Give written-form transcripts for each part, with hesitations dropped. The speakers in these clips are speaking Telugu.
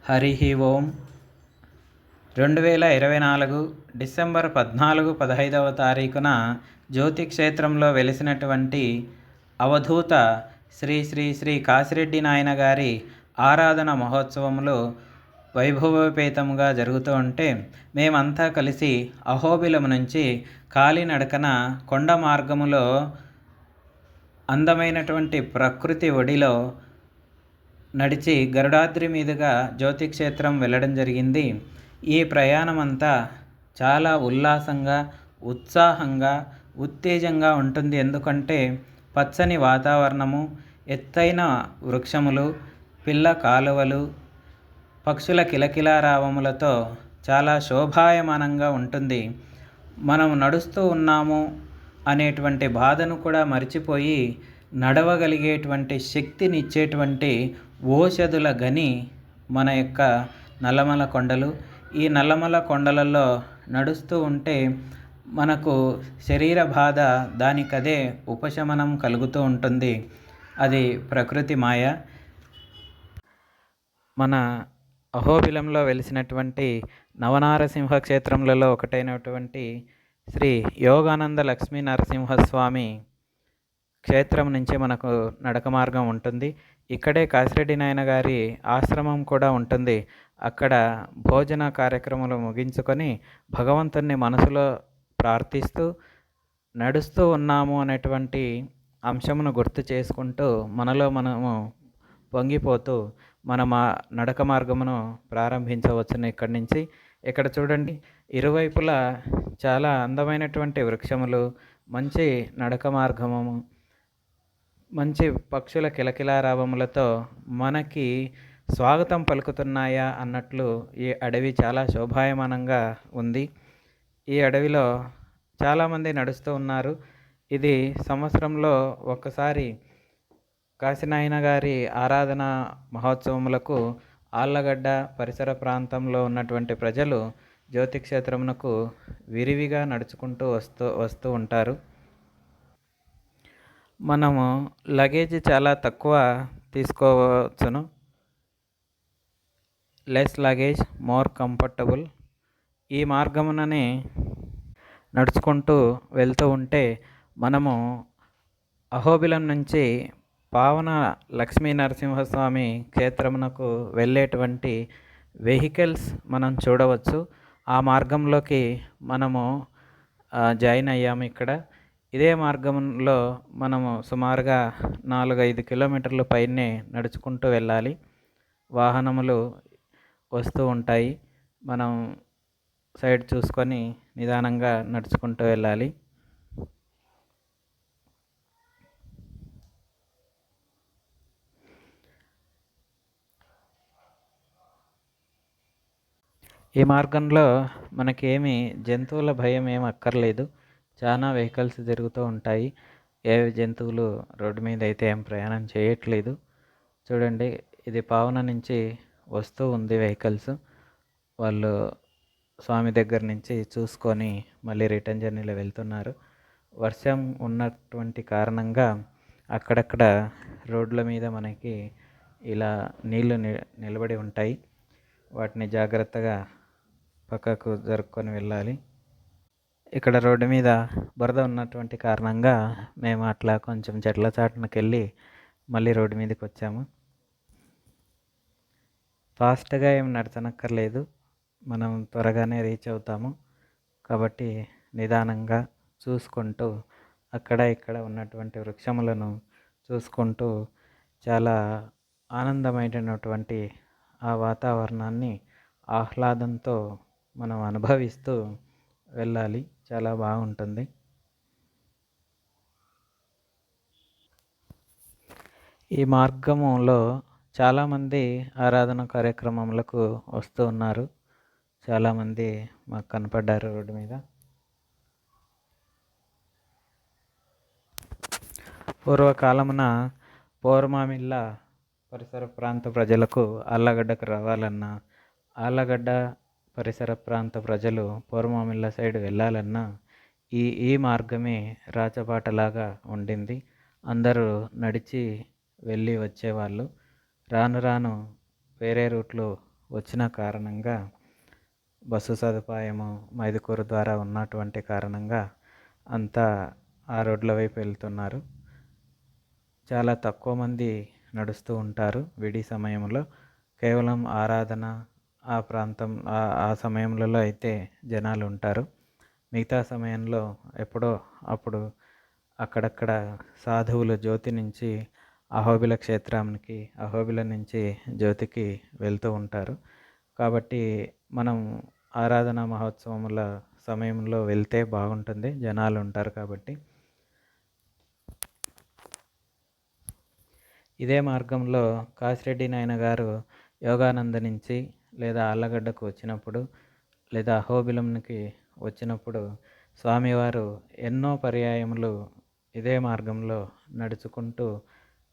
హరి ఓం 2024 డిసెంబర్ 14-15వ తారీఖున జ్యోతి క్షేత్రంలో వెలిసినటువంటి అవధూత శ్రీ శ్రీ శ్రీ కాశిరెడ్డి నాయన గారి ఆరాధన మహోత్సవములు వైభవోపేతంగా జరుగుతూ ఉంటే మేమంతా కలిసి అహోబిలం నుంచి కాలినడకన కొండ మార్గములో అందమైనటువంటి ప్రకృతి ఒడిలో నడిచి గరుడాద్రి మీదుగా జ్యోతిక్షేత్రం వెళ్ళడం జరిగింది. ఈ ప్రయాణం అంతా చాలా ఉల్లాసంగా, ఉత్సాహంగా, ఉత్తేజంగా ఉంటుంది. ఎందుకంటే పచ్చని వాతావరణము, ఎత్తైన వృక్షములు, పిల్ల కాలువలు, పక్షుల కిలకిలారావములతో చాలా శోభాయమానంగా ఉంటుంది. మనం నడుస్తూ ఉన్నాము అనేటువంటి బాధను కూడా మర్చిపోయి నడవగలిగేటువంటి శక్తినిచ్చేటువంటి ఓషధుల గని మన యొక్క నల్లమల కొండలు. ఈ నల్లమల కొండలలో నడుస్తూ ఉంటే మనకు శరీర బాధ దానికదే ఉపశమనం కలుగుతూ ఉంటుంది. అది ప్రకృతి మాయ. మన అహోబిలంలో వెలిసినటువంటి నవనారసింహ క్షేత్రములలో ఒకటైనటువంటి శ్రీ యోగానంద లక్ష్మీ నరసింహస్వామి క్షేత్రం నుంచి మనకు నడక మార్గం ఉంటుంది. ఇక్కడే కాశిరెడ్డి నాయన గారి ఆశ్రమం కూడా ఉంటుంది. అక్కడ భోజన కార్యక్రమాలు ముగించుకొని భగవంతుని మనసులో ప్రార్థిస్తూ నడుస్తూ ఉన్నాము అనేటువంటి అంశమును గుర్తు చేసుకుంటూ మనలో మనము పొంగిపోతూ మన నడక మార్గమును ప్రారంభించవచ్చును. ఇక్కడి నుంచి ఇక్కడ చూడండి, ఇరువైపులా చాలా అందమైనటువంటి వృక్షములు, మంచి నడక మార్గము, మంచి పక్షుల కిలకిలారావములతో మనకి స్వాగతం పలుకుతున్నాయా అన్నట్లు ఈ అడవి చాలా శోభాయమానంగా ఉంది. ఈ అడవిలో చాలామంది నడుస్తూ ఉన్నారు. ఇది సంవత్సరంలో ఒక్కసారి కాశీనాయన గారి ఆరాధన మహోత్సవములకు ఆళ్ళగడ్డ పరిసర ప్రాంతంలో ఉన్నటువంటి ప్రజలు జ్యోతిక్షేత్రమునకు విరివిగా నడుచుకుంటూ వస్తూ ఉంటారు. మనము లగేజ్ చాలా తక్కువ తీసుకోవచ్చును. Less luggage more comfortable. ఈ మార్గముననే నడుచుకుంటూ వెళ్తూ ఉంటే మనము అహోబిలం నుంచి పావన లక్ష్మీ నరసింహస్వామి క్షేత్రమునకు వెళ్ళేటువంటి వెహికల్స్ మనం చూడవచ్చు. ఆ మార్గంలోకి మనము జాయిన్ అయ్యాము. ఇక్కడ ఇదే మార్గంలో మనము సుమారుగా 4-5 కిలోమీటర్ల పైనే నడుచుకుంటూ వెళ్ళాలి. వాహనములు వస్తూ ఉంటాయి. మనం సైడ్ చూసుకొని నిదానంగా నడుచుకుంటూ వెళ్ళాలి. ఈ మార్గంలో మనకేమి జంతువుల భయం ఏమి అక్కర్లేదు. చాలా వెహికల్స్ తిరుగుతూ ఉంటాయి. ఏ జంతువులు రోడ్డు మీద అయితే ఏం ప్రయాణం చేయట్లేదు. చూడండి, ఇది పావన నుంచి వస్తూ ఉంది వెహికల్స్. వాళ్ళు స్వామి దగ్గర నుంచి చూసుకొని మళ్ళీ రిటర్న్ జర్నీలో వెళ్తున్నారు. వర్షం ఉన్నటువంటి కారణంగా అక్కడక్కడ రోడ్ల మీద మనకి ఇలా నీళ్లు నిలబడి ఉంటాయి. వాటిని జాగ్రత్తగా పక్కకు జరుపుకొని వెళ్ళాలి. ఇక్కడ రోడ్డు మీద బురద ఉన్నటువంటి కారణంగా మేము అట్లా కొంచెం చెట్ల చాటునకి వెళ్ళి మళ్ళీ రోడ్డు మీదకి వచ్చాము. ఫాస్ట్గా ఏం నడచనక్కర్లేదు, మనం త్వరగానే రీచ్ అవుతాము. కాబట్టి నిదానంగా చూసుకుంటూ అక్కడ ఇక్కడ ఉన్నటువంటి వృక్షములను చూసుకుంటూ చాలా ఆనందమైనటువంటి ఆ వాతావరణాన్ని ఆహ్లాదంతో మనం అనుభవిస్తూ వెళ్ళాలి. చాలా బాగుంటుంది. ఈ మార్గంలో చాలామంది ఆరాధన కార్యక్రమములకు వస్తూ ఉన్నారు. చాలామంది మాకు కనపడ్డారు రోడ్డు మీద. పూర్వకాలమున పోర్మామిళ్ళ పరిసర ప్రాంత ప్రజలకు ఆళ్ళగడ్డకు రావాలన్నా, ఆళ్ళగడ్డ పరిసర ప్రాంత ప్రజలు పోర్మామిళ్ళ సైడ్ వెళ్ళాలన్నా ఈ మార్గమే రాచబాటలాగా ఉండింది. అందరూ నడిచి వెళ్ళి వచ్చేవాళ్ళు. రాను రాను వేరే రూట్లు వచ్చిన కారణంగా బస్సు సదుపాయము మైదుకూరు ద్వారా ఉన్నటువంటి కారణంగా అంతా ఆ రోడ్ల వైపు వెళ్తున్నారు. చాలా తక్కువ మంది నడుస్తూ ఉంటారు విడి సమయంలో. కేవలం ఆరాధన ఆ ప్రాంతం ఆ సమయంలో అయితే జనాలు ఉంటారు. మిగతా సమయంలో ఎప్పుడో అప్పుడు అక్కడక్కడ సాధువులు జ్యోతి నుంచి అహోబిల క్షేత్రానికి, అహోబిల నుంచి జ్యోతికి వెళ్తూ ఉంటారు. కాబట్టి మనం ఆరాధన మహోత్సవముల సమయంలో వెళ్తే బాగుంటుంది, జనాలు ఉంటారు కాబట్టి. ఇదే మార్గంలో కాసిరెడ్డి నాయన గారు యోగానంద నుంచి లేదా ఆళ్ళగడ్డకు వచ్చినప్పుడు లేదా అహోబిలంకి వచ్చినప్పుడు స్వామివారు ఎన్నో పర్యాయములు ఇదే మార్గంలో నడుచుకుంటూ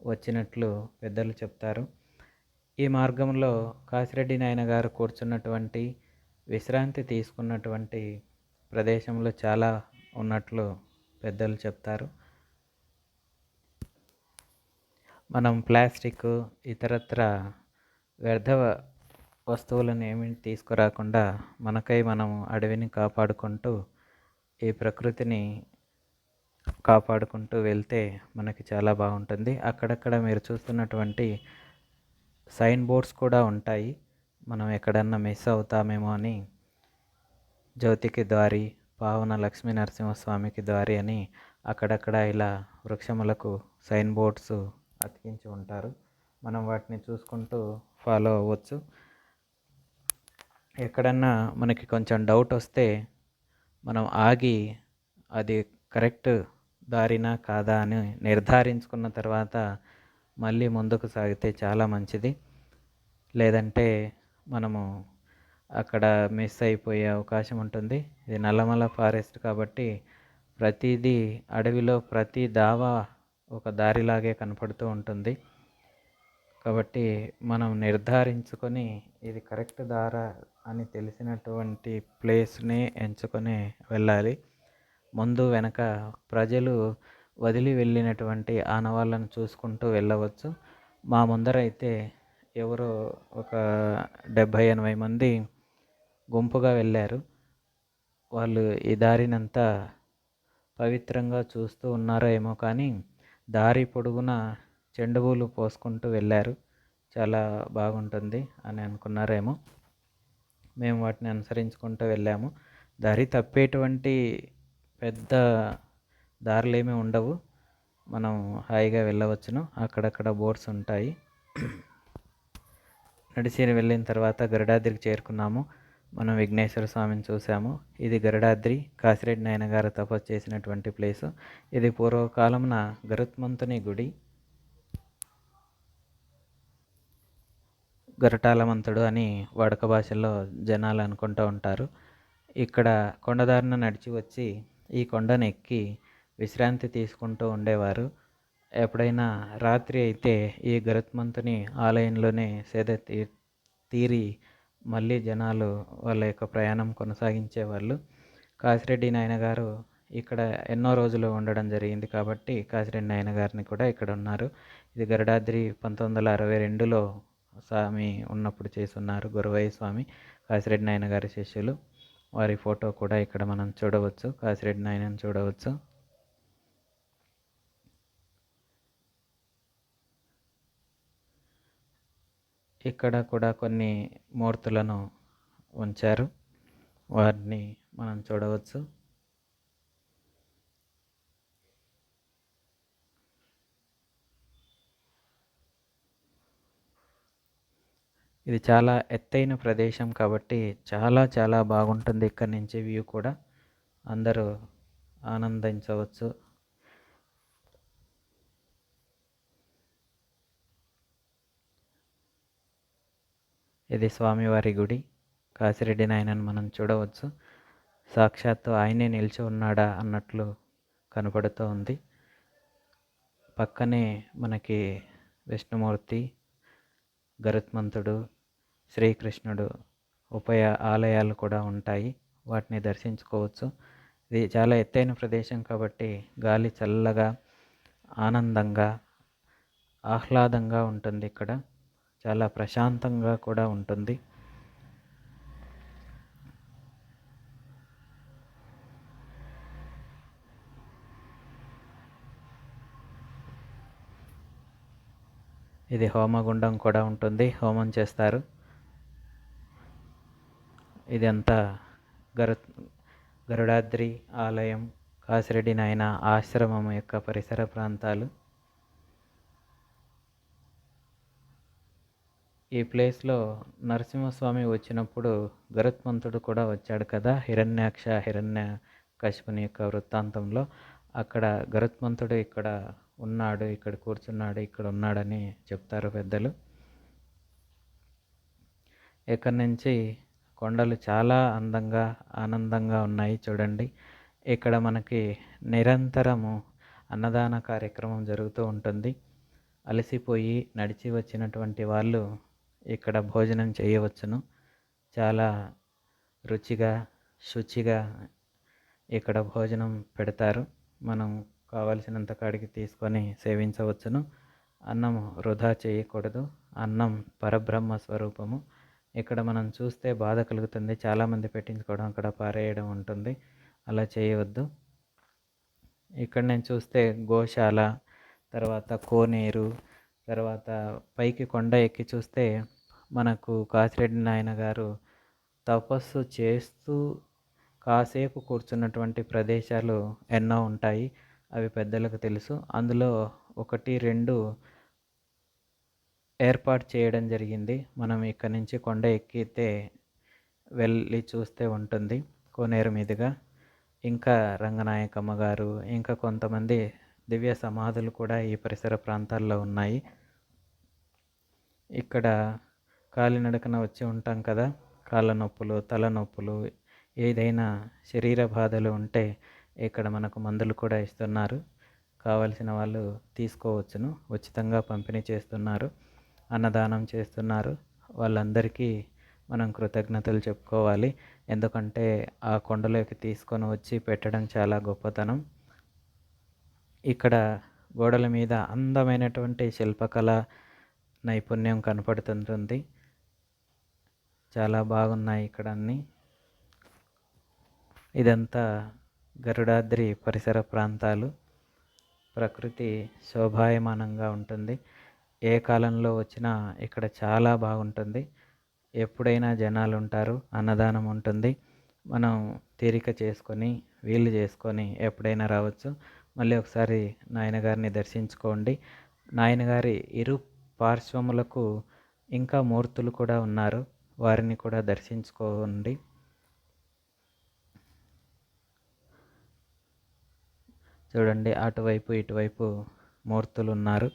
వచ్చినట్లు పెద్దలు చెప్తారు. ఈ మార్గంలో కాసిరెడ్డి నాయన గారు కూర్చున్నటువంటి, విశ్రాంతి తీసుకున్నటువంటి ప్రదేశంలో చాలా ఉన్నట్లు పెద్దలు చెప్తారు. మనం ప్లాస్టిక్ ఇతరత్ర వ్యర్థ వస్తువులను ఏమీ తీసుకురాకుండా మనకై మనం అడవిని కాపాడుకుంటూ ఈ ప్రకృతిని కాపాడుకుంటూ వెళ్తే మనకి చాలా బాగుంటుంది. అక్కడక్కడ మీరు చూస్తున్నటువంటి సైన్ బోర్డ్స్ కూడా ఉంటాయి. మనం ఎక్కడన్నా మిస్ అవుతామేమో అని జ్యోతికి దారి, పావన లక్ష్మీ నరసింహస్వామికి దారి అని అక్కడక్కడ ఇలా వృక్షములకు సైన్ బోర్డ్స్ అతికించి ఉంటారు. మనం వాటిని చూసుకుంటూ ఫాలో అవ్వచ్చు. ఎక్కడన్నా మనకి కొంచెం డౌట్ వస్తే మనం ఆగి అది కరెక్ట్ దారినా కాదా అని నిర్ధారించుకున్న తర్వాత మళ్ళీ ముందుకు సాగితే చాలా మంచిది. లేదంటే మనము అక్కడ మిస్ అయిపోయే అవకాశం ఉంటుంది. ఇది నల్లమల ఫారెస్ట్ కాబట్టి ప్రతిదీ అడవిలో ప్రతి దావా ఒక దారిలాగే కనపడుతూ ఉంటుంది. కాబట్టి మనం నిర్ధారించుకొని ఇది కరెక్ట్ దారా అని తెలిసినటువంటి ప్లేస్ని ఎంచుకొని వెళ్ళాలి. ముందు వెనక ప్రజలు వదిలి వెళ్ళినటువంటి ఆనవాళ్ళను చూసుకుంటూ వెళ్ళవచ్చు. మా ముందరైతే ఎవరో ఒక 70-80 మంది గుంపుగా వెళ్ళారు. వాళ్ళు ఈ దారినంతా పవిత్రంగా చూస్తూ ఉన్నారో ఏమో కానీ దారి పొడుగున చెండుపూలు పోసుకుంటూ వెళ్ళారు. చాలా బాగుంటుంది అని అనుకున్నారేమో. మేము వాటిని అనుసరించుకుంటూ వెళ్ళాము. దారి తప్పేటువంటి పెద్ద దారులేమీ ఉండవు. మనం హాయిగా వెళ్ళవచ్చును. అక్కడక్కడ బోర్డ్స్ ఉంటాయి. నడిచి వెళ్ళిన తర్వాత గరుడాద్రికి చేరుకున్నాము. మనం విఘ్నేశ్వర స్వామిని చూసాము. ఇది గరుడాద్రి, కాసిరెడ్డి నాయన గారు తపస్సు చేసినటువంటి ప్లేసు. ఇది పూర్వకాలమున గరుత్మంతుని గుడి. గరటాలమంతుడు అని వాడుక భాషలో జనాలు అనుకుంటూ ఉంటారు. ఇక్కడ కొండదారిన నడిచి వచ్చి ఈ కొండను ఎక్కి విశ్రాంతి తీసుకుంటూ ఉండేవారు. ఎప్పుడైనా రాత్రి అయితే ఈ గరుత్మంతుని ఆలయంలోనే సేద తీరి మళ్ళీ జనాలు వాళ్ళ యొక్క ప్రయాణం కొనసాగించేవాళ్ళు. కాసిరెడ్డి నాయన గారు ఇక్కడ ఎన్నో రోజులు ఉండడం జరిగింది కాబట్టి కాసిరెడ్డి నాయన గారిని కూడా ఇక్కడ ఉన్నారు. ఇది గరుడాద్రి 1962లో స్వామి ఉన్నప్పుడు చేసున్నారు. గురవయ్య స్వామి, కాసిరెడ్డి నాయన గారి శిష్యులు. వారి ఫోటో కూడా ఇక్కడ మనం చూడవచ్చు. కాసిరెడ్డి నాయనని చూడవచ్చు. ఇక్కడ కూడా కొన్ని మూర్తులను ఉంచారు. వారిని మనం చూడవచ్చు. ఇది చాలా ఎత్తైన ప్రదేశం కాబట్టి చాలా చాలా బాగుంటుంది. ఇక్కడి నుంచి వ్యూ కూడా అందరూ ఆనందించవచ్చు. ఇది స్వామివారి గుడి. కాసిరెడ్డి నాయనని మనం చూడవచ్చు. సాక్షాత్తు ఆయనే నిలిచి ఉన్నాడా అన్నట్లు కనపడుతూ ఉంది. పక్కనే మనకి విష్ణుమూర్తి, గరుత్మంతుడు, శ్రీకృష్ణుడు ఉభయ ఆలయాలు కూడా ఉంటాయి. వాటిని దర్శించుకోవచ్చు. ఇది చాలా ఎత్తైన ప్రదేశం కాబట్టి గాలి చల్లగా, ఆనందంగా, ఆహ్లాదంగా ఉంటుంది. ఇక్కడ చాలా ప్రశాంతంగా కూడా ఉంటుంది. ఇది హోమగుండం కూడా ఉంటుంది, హోమం చేస్తారు. ఇదంతా గరు గరుడాద్రి ఆలయం, కాసిరెడ్డి నాయన ఆశ్రమం యొక్క పరిసర ప్రాంతాలు. ఈ ప్లేస్లో నరసింహస్వామి వచ్చినప్పుడు గరుత్మంతుడు కూడా వచ్చాడు కదా, హిరణ్య కశిపుని యొక్క వృత్తాంతంలో. అక్కడ గరుత్మంతుడు ఇక్కడ ఉన్నాడు, ఇక్కడ కూర్చున్నాడు, ఇక్కడ ఉన్నాడని చెప్తారు పెద్దలు. ఇక్కడి నుంచి కొండలు చాలా అందంగా ఆనందంగా ఉన్నాయి చూడండి. ఇక్కడ మనకి నిరంతరము అన్నదాన కార్యక్రమం జరుగుతూ ఉంటుంది. అలసిపోయి నడిచి వచ్చినటువంటి వాళ్ళు ఇక్కడ భోజనం చేయవచ్చును. చాలా రుచిగా శుచిగా ఇక్కడ భోజనం పెడతారు. మనం కావలసినంత కాడికి తీసుకొని సేవించవచ్చును. అన్నం వృధా చేయకూడదు. అన్నం పరబ్రహ్మ స్వరూపము. ఇక్కడ మనం చూస్తే బాధ కలుగుతుంది, చాలామంది పెట్టించుకోవడం అక్కడ పారేయడం ఉంటుంది. అలా చేయవద్దు. ఇక్కడ నేను చూస్తే గోశాల, తర్వాత కోనేరు, తర్వాత పైకి కొండ ఎక్కి చూస్తే మనకు కాసిరెడ్డి నాయన గారు తపస్సు చేస్తూ కాసేపు కూర్చున్నటువంటి ప్రదేశాలు ఎన్నో ఉంటాయి. అవి పెద్దలకు తెలుసు. అందులో 1, 2 ఏర్పాటు చేయడం జరిగింది. మనం ఇక్కడ నుంచి కొండ ఎక్కితే వెళ్ళి చూస్తే ఉంటుంది కోనేరు మీదుగా. ఇంకా రంగనాయకమ్మ గారు, ఇంకా కొంతమంది దివ్య సమాధులు కూడా ఈ పరిసర ప్రాంతాల్లో ఉన్నాయి. ఇక్కడ కాలినడకన వచ్చి ఉంటాం కదా, కాళ్ళ నొప్పులు, తలనొప్పులు, ఏదైనా శరీర బాధలు ఉంటే ఇక్కడ మనకు మందులు కూడా ఇస్తున్నారు. కావలసిన వాళ్ళు తీసుకోవచ్చును. ఉచితంగా పంపిణీ చేస్తున్నారు, అన్నదానం చేస్తున్నారు. వాళ్ళందరికీ మనం కృతజ్ఞతలు చెప్పుకోవాలి. ఎందుకంటే ఆ కొండలోకి తీసుకొని వచ్చి పెట్టడం చాలా గొప్పతనం. ఇక్కడ గోడల మీద అందమైనటువంటి శిల్పకళ నైపుణ్యం కనపడుతుంటుంది. చాలా బాగున్నాయి ఇక్కడ అన్నీ. ఇదంతా గరుడాద్రి పరిసర ప్రాంతాలు. ప్రకృతి శోభాయమానంగా ఉంటుంది. ఏ కాలంలో వచ్చినా ఇక్కడ చాలా బాగుంటుంది. ఎప్పుడైనా జనాలు ఉంటారు, అన్నదానం ఉంటుంది. మనం తీరిక చేసుకొని వీలు చేసుకొని ఎప్పుడైనా రావచ్చు. మళ్ళీ ఒకసారి నాయనగారిని దర్శించుకోండి. నాయనగారి ఇరు పార్శ్వములకు ఇంకా మూర్తులు కూడా ఉన్నారు, వారిని కూడా దర్శించుకోండి. చూడండి, అటువైపు ఇటువైపు మూర్తులు ఉన్నారు,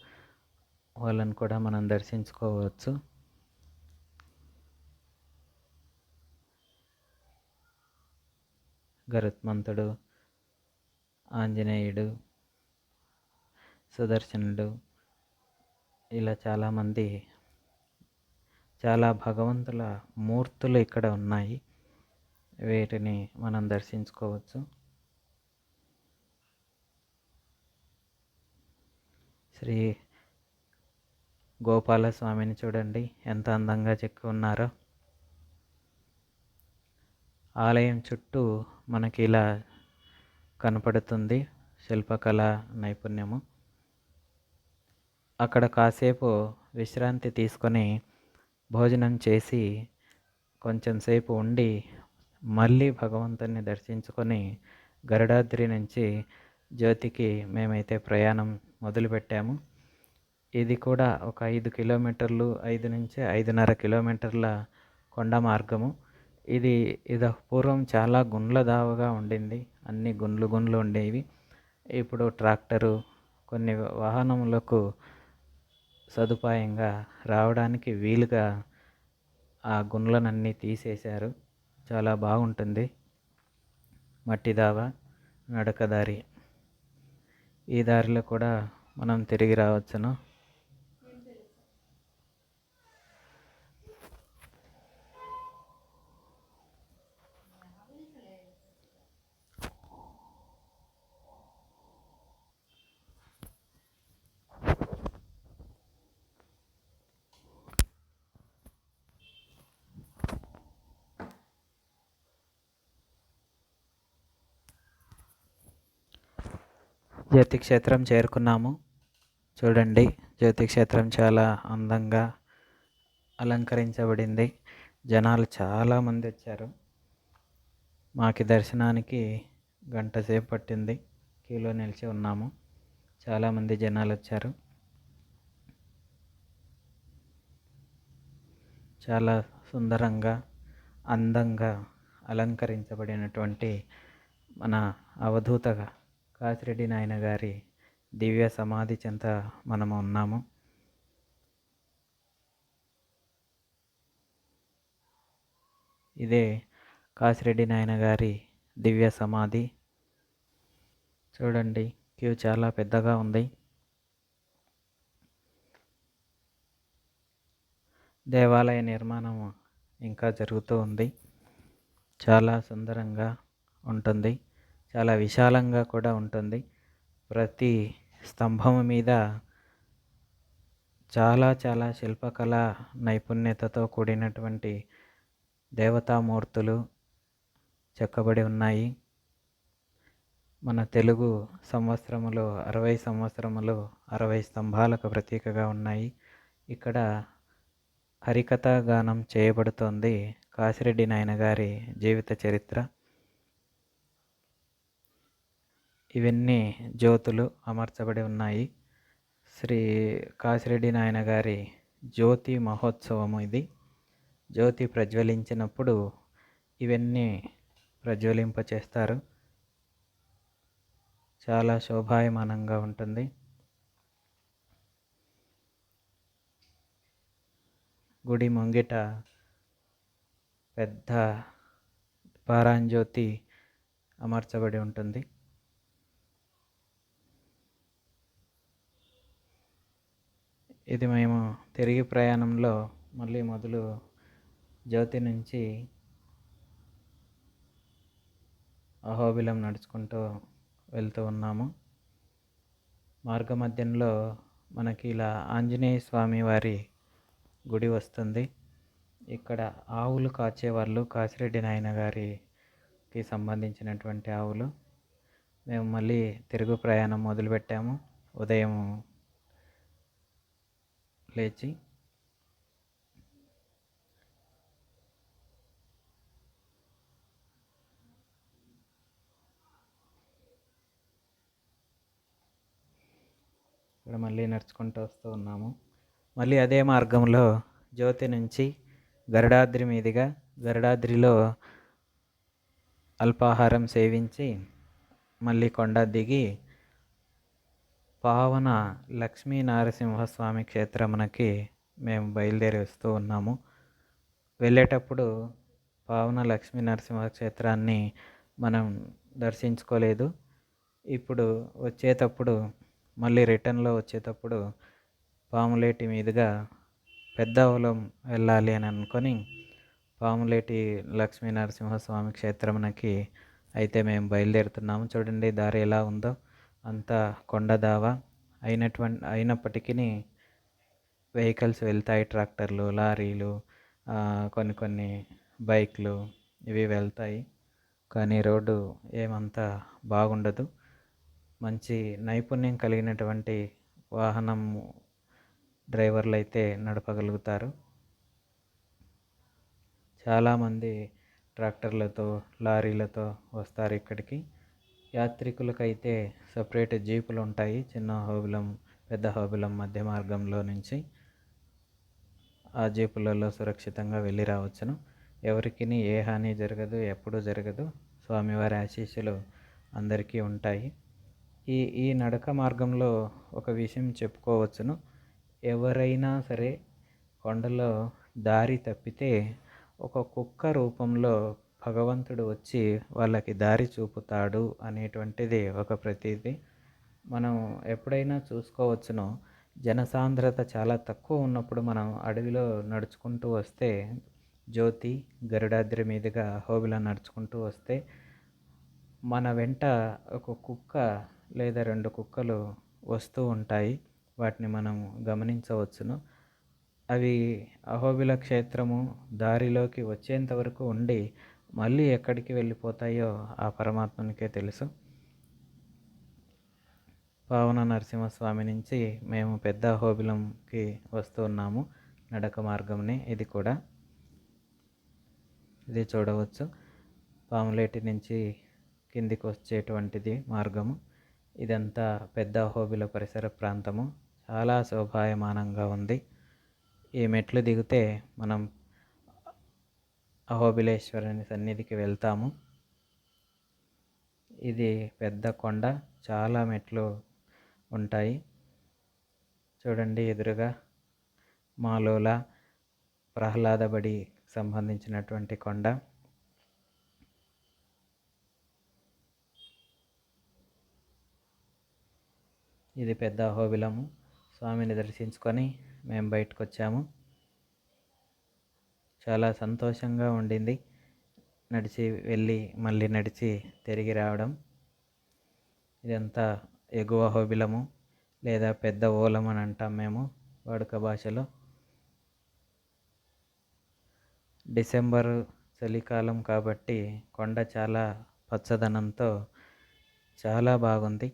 వాళ్ళని కూడా మనం దర్శించుకోవచ్చు. గరుత్మంతుడు, ఆంజనేయుడు, సుదర్శనుడు, ఇలా చాలామంది చాలా భగవంతుల మూర్తులు ఇక్కడ ఉన్నాయి. వీటిని మనం దర్శించుకోవచ్చు. శ్రీ గోపాలస్వామిని చూడండి, ఎంత అందంగా చెక్కి ఉన్నారో. ఆలయం చుట్టూ మనకి ఇలా కనపడుతుంది శిల్పకళ నైపుణ్యము. అక్కడ కాసేపు విశ్రాంతి తీసుకొని భోజనం చేసి కొంచెం సేపు ఉండి మళ్ళీ భగవంతుని దర్శించుకొని గరుడాద్రి నుంచి జ్యోతికి మేమైతే ప్రయాణం మొదలుపెట్టాము. ఇది కూడా ఒక 5 కిలోమీటర్లు, 5 నుంచి 5.5 కిలోమీటర్ల కొండ మార్గము. ఇది పూర్వం చాలా గుండ్ల దావగా ఉండింది, అన్ని గుండ్లు ఉండేవి. ఇప్పుడు ట్రాక్టరు, కొన్ని వాహనములకు సదుపాయంగా రావడానికి వీలుగా ఆ గుండ్లనన్నీ తీసేశారు. చాలా బాగుంటుంది. మట్టి దావ, నడకదారి. ఈ దారిలో కూడా మనం తిరిగి రావచ్చును. జ్యోతి క్షేత్రం చేరుకున్నాము. చూడండి, జ్యోతి క్షేత్రం చాలా అందంగా అలంకరించబడింది. జనాలు చాలామంది వచ్చారు. మాకి దర్శనానికి గంట సేపు పట్టింది. క్యూలో నిలిచి ఉన్నాము. చాలామంది జనాలు వచ్చారు. చాలా సుందరంగా, అందంగా అలంకరించబడినటువంటి మన అవధూత కాసిరెడ్డి నాయన గారి దివ్య సమాధి చెంత మనము ఉన్నాము. ఇదే కాసిరెడ్డి నాయన గారి దివ్య సమాధి. చూడండి, క్యూ చాలా పెద్దగా ఉంది. దేవాలయ నిర్మాణం ఇంకా జరుగుతూ ఉంది. చాలా సుందరంగా ఉంటుంది. చాలా విశాలంగా కూడా ఉంటుంది. ప్రతి స్తంభం మీద చాలా చాలా శిల్పకళ నైపుణ్యతతో కూడినటువంటి దేవతామూర్తులు చెక్కబడి ఉన్నాయి. మన తెలుగు సంవత్సరములు 60 సంవత్సరములు 60 స్తంభాలకు ప్రతీకగా ఉన్నాయి. ఇక్కడ హరికథా గానం చేయబడుతోంది. కాసిరెడ్డి నాయన గారి జీవిత చరిత్ర. ఇవన్నీ జ్యోతులు అమర్చబడి ఉన్నాయి. శ్రీ కాసిరెడ్డి నాయన గారి జ్యోతి మహోత్సవము ఇది. జ్యోతి ప్రజ్వలించినప్పుడు ఇవన్నీ ప్రజ్వలింపచేస్తారు. చాలా శోభాయమానంగా ఉంటుంది. గుడి ముంగిట పెద్ద పారాంజ్యోతి అమర్చబడి ఉంటుంది. ఇది మేము తిరిగి ప్రయాణంలో మళ్ళీ మొదలు జ్యోతి నుంచి అహోబిలం నడుచుకుంటూ వెళ్తూ ఉన్నాము. మార్గమధ్యంలో మనకి ఇలా ఆంజనేయ స్వామి వారి గుడి వస్తుంది. ఇక్కడ ఆవులు కాచేవాళ్ళు కాసిరెడ్డి నాయన గారికి సంబంధించినటువంటి ఆవులు. మేము మళ్ళీ తిరుగు ప్రయాణం మొదలుపెట్టాము ఉదయం లేచి. ఇక్కడ మళ్ళీ నడుచుకుంటూ వస్తూ ఉన్నాము. మళ్ళీ అదే మార్గంలో జ్యోతి నుంచి గరుడాద్రి మీదుగా గరుడాద్రిలో అల్పాహారం సేవించి మళ్ళీ కొండ దిగి పావన లక్ష్మీ నరసింహస్వామి క్షేత్రమునకి మేము బయలుదేరి వస్తూ ఉన్నాము. వెళ్ళేటప్పుడు పావన లక్ష్మీ నరసింహ క్షేత్రాన్ని మనం దర్శించుకోలేదు. ఇప్పుడు వచ్చేటప్పుడు మళ్ళీ రిటర్న్లో వచ్చేటప్పుడు పాములేటి మీదుగా పెద్దవలం వెళ్ళాలి అని అనుకొని పాములేటి లక్ష్మీ నరసింహస్వామి క్షేత్రమునకి అయితే మేము బయలుదేరుతున్నాము. చూడండి దారి ఎలా ఉందో. అంతా కొండదావ అయినప్పటికీ వెహికల్స్ వెళ్తాయి. ట్రాక్టర్లు, లారీలు, కొన్ని బైక్లు ఇవి వెళ్తాయి. కానీ రోడ్డు ఏమంతా బాగుండదు. మంచి నైపుణ్యం కలిగినటువంటి వాహనం డ్రైవర్లు అయితే నడపగలుగుతారు. చాలామంది ట్రాక్టర్లతో, లారీలతో వస్తారు ఇక్కడికి. యాత్రికులకైతే సపరేట్ జీపులు ఉంటాయి. చిన్న హోబిలం, పెద్ద హోబిలం మధ్య మార్గంలో నుంచి ఆ జీపులలో సురక్షితంగా వెళ్ళి రావచ్చును. ఎవరికి ఏ హాని జరగదు, ఎప్పుడూ జరగదు. స్వామివారి ఆశీస్సులు అందరికీ ఉంటాయి. ఈ నడక మార్గంలో ఒక విషయం చెప్పుకోవచ్చును. ఎవరైనా సరే కొండలో దారి తప్పితే ఒక కుక్క రూపంలో భగవంతుడు వచ్చి వాళ్ళకి దారి చూపుతాడు అనేటువంటిది ఒక ప్రతీది. మనం ఎప్పుడైనా చూసుకోవచ్చును. జనసాంద్రత చాలా తక్కువ ఉన్నప్పుడు మనం అడవిలో నడుచుకుంటూ వస్తే, జ్యోతి గరుడాద్రి మీదుగా హోబిలా నడుచుకుంటూ వస్తే మన వెంట ఒక కుక్క లేదా 2 కుక్కలు వస్తూ ఉంటాయి. వాటిని మనం గమనించవచ్చును. అవి అహోబిల క్షేత్రము దారిలోకి వచ్చేంత వరకు ఉండి మళ్ళీ ఎక్కడికి వెళ్ళిపోతాయో ఆ పరమాత్మనికే తెలుసు. పావన నరసింహస్వామి నుంచి మేము పెద్ద అహోబిలంకి వస్తూ ఉన్నాము. నడక మార్గంని ఇది కూడా ఇది చూడవచ్చు. పాములేటి నుంచి కిందికి వచ్చేటువంటిది మార్గము. ఇదంతా పెద్ద అహోబిల పరిసర ప్రాంతము. చాలా శోభాయమానంగా ఉంది. ఈ మెట్లు దిగితే మనం అహోబిలేశ్వరుని సన్నిధికి వెళ్తాము. ఇది పెద్ద కొండ, చాలా మెట్లు ఉంటాయి. చూడండి ఎదురుగా మాలోల ప్రహ్లాదబడి సంబంధించినటువంటి కొండ. ఇది పెద్ద అహోబిలము. స్వామిని దర్శించుకొని మేము బయటకు వచ్చాము. చాలా సంతోషంగా ఉండింది నడిచి వెళ్ళి మళ్ళీ నడిచి తిరిగి రావడం. ఇదంతా ఎగువ అహోబిలము లేదా పెద్ద ఓలం అని అంటాం మేము వాడుక భాషలో. డిసెంబరు చలికాలం కాబట్టి కొండ చాలా పచ్చదనంతో చాలా బాగుంది.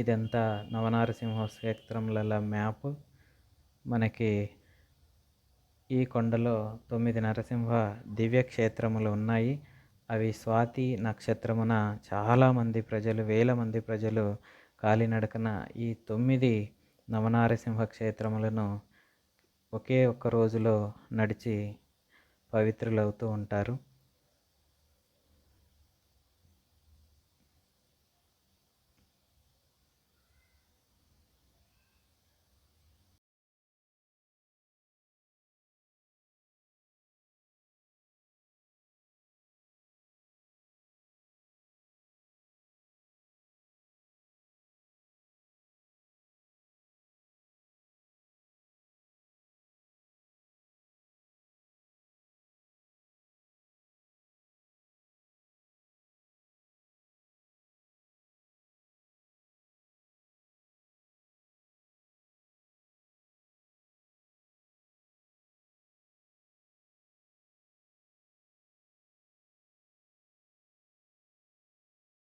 ఇదంతా నవనారసింహ క్షేత్రముల మ్యాప్. మనకి ఈ కొండలో 9 నరసింహ దివ్యక్షేత్రములు ఉన్నాయి. అవి స్వాతి నక్షత్రమున చాలామంది ప్రజలు, వేల మంది ప్రజలు కాలినడకన ఈ 9 నవనారసింహ క్షేత్రములను ఒకే ఒక్క రోజులో నడిచి పవిత్రులవుతూ ఉంటారు.